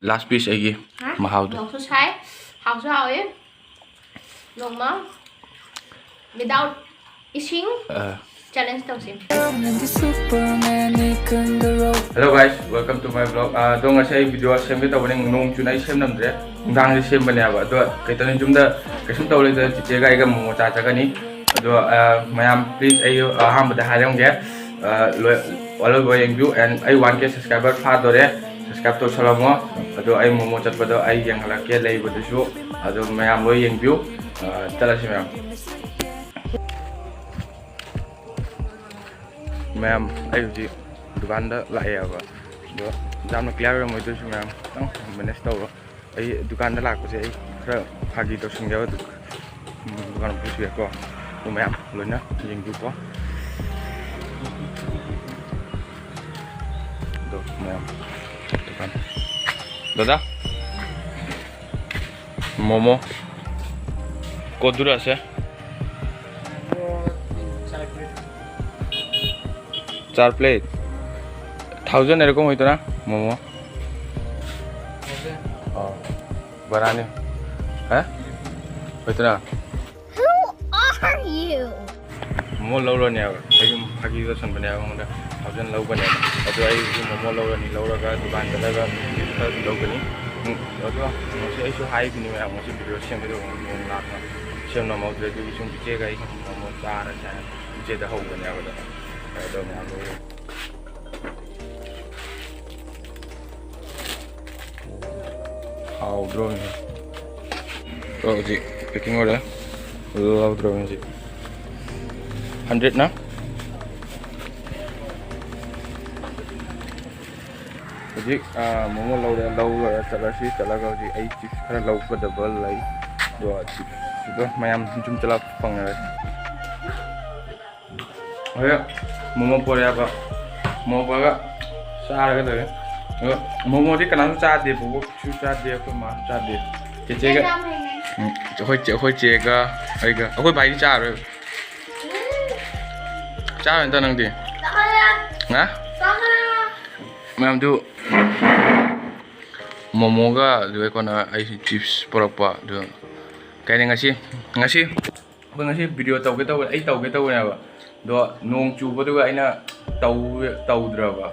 last piece ꯑꯩꯒꯤ ꯃꯍꯥꯎꯗꯣ ꯅꯣꯡꯁꯨ ꯁꯥꯏ ꯍꯥꯎꯁꯨ ꯍꯥꯎꯋꯦ ꯅꯣꯡꯃ without ꯏꯁꯤꯡ challenge ꯇꯧꯁꯤ. Hello guys, welcome to my vlog. Dong ngasi ay video semge tawani nong chunai sem namdre. Ngang ni sem bane aba. Do kaitani jumda kasum tawle da chiche ga iga momo cha cha gani. Do mayam please ay ham bada harang ge. All go yang view and I 1k subscriber fa dore. Subscribe to salamo. Do ay momo chat bada ay yang halake lay bada shu. Do mayam lo yang view. Tala si mayam. Mayam ay uji dukan da lại à vợ, đó, giam nó kéo ra mấy đứa chúng em, đó, mình sẽ tàu, ấy dukan da lạc của chị, rồi pagi tôi xuống giao được, dukan bút việc qua, tụi em lớn nhá, nhìn vui quá, được, mẹ, dukan, đó đó, momo, kau dulu aja. 4 plate 1000 এরকম হইতো না মোমো বানানি হ্যাঁ হইতো না Who are you? Momo লৌলো নি আবার এই ফাঁকি তো শুনবে না আমাদের 1000 লৌবো না অত এই মোমো লৌলো নি লৌরাগা দোকান দাদাগা বিস্তার লৌগনি অত মোসে এইসু হাই বিনি মে মোসে ভিডিও সেমে তো লাখনা সেম না মোদরে কি সুন পিছে গাই মোমো চারা চায় পিছে দা হৌবনি আবার đó mẹ luôn hào drone rồi gì picking order low drone gì 100 na gì momo low rồi chả là cái gì ấy chỉ khá low có double lấy rồi chỉ có mấy em chúng ta là phòng này rồi momo pore apa momo ga sar ga de momo di kanan cha de bu chu cha de ko ma cha de che ga hoi che ga ai ga hoi bai cha rồi cha người ta nang di hả mày tu momo ga rồi con ai chips porapa được cái này ngasi video tàu cái tàu này ba đó nong chubadu aina tawdraba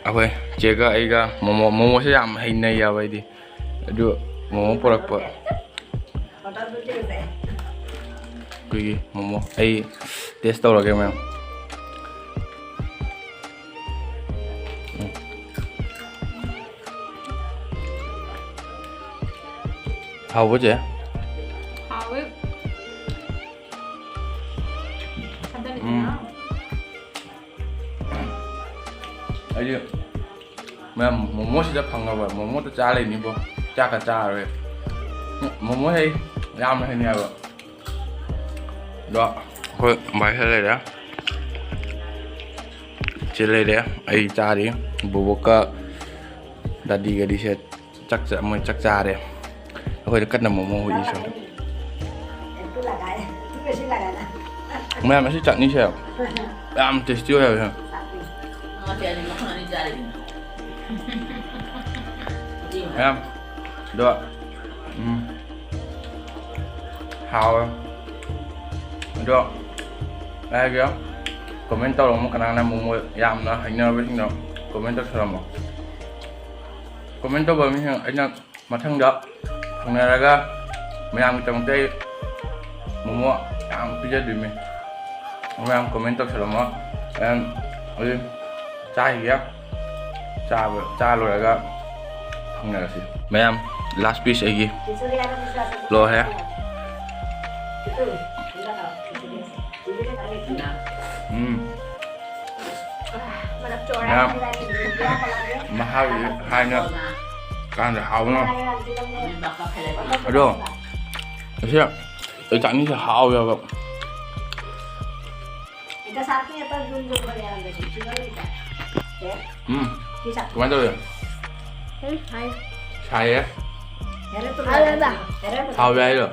akhoi chega aiga momo se yam hainai ya baidi adu momo porakpa kui momo ai test tawrage ma'am how was it aja, mẹ momo sẽ phăng vào momo tôi trả lên đi bộ, trả cả trả rồi, momo hay làm hay nhiều rồi, đó, thôi bài thế này đó, chỉ lấy đấy, ai trả đi, bố cả, đặt đi cái đi sẽ chắc trả đấy, thôi cắt nằm momo hồi gì xong, mẹ sẽ chặn như thế, làm test chưa rồi hả? Em được hào được đây kìa comment tao một cái nào một yam nó hành nào với nó comment tao xem mà comment tao bởi mình anh là mà thằng đó thằng này là cái mình làm trong tay một yam bây giờ đi mình em comment tao xem mà em ơi chai gì á cha rồi là cái thằng này là gì mấy em last piece ấy gì lo ha mà hai nữa càng để hào nó ở đâu thấy chưa ở chẳng như là hào rồi vậy kemana tuh ya? Saya. Tahu ya itu.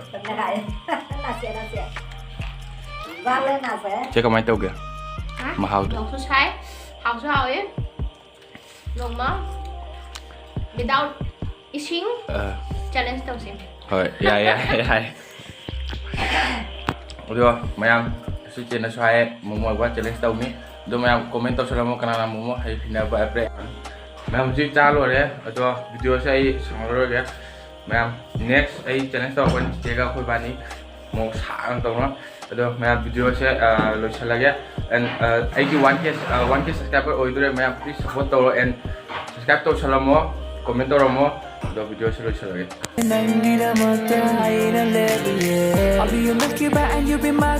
Saya kemana tuh ya? Mahal tuh. Nong su sai hào su hào ấy nong mà without eating เออ challenge 到先。 เฮ้ยใหญ่udah mayam suci na saya momo buat challenge tahun ni udah mayam komen tahu selama kenal momo hai pindah buat apa mayam jadi calo deh udah video saya sangat ya mayam next ai challenge tahun pun jaga koi bani mau sang tahu na udah mayam video saya lucu lagi and ai ki 1k subscriber oh itu deh mayam please support tahu and subscribe tahu selama komen tahu mo udah video saya lucu lagi I'll be your lucky bat and you be my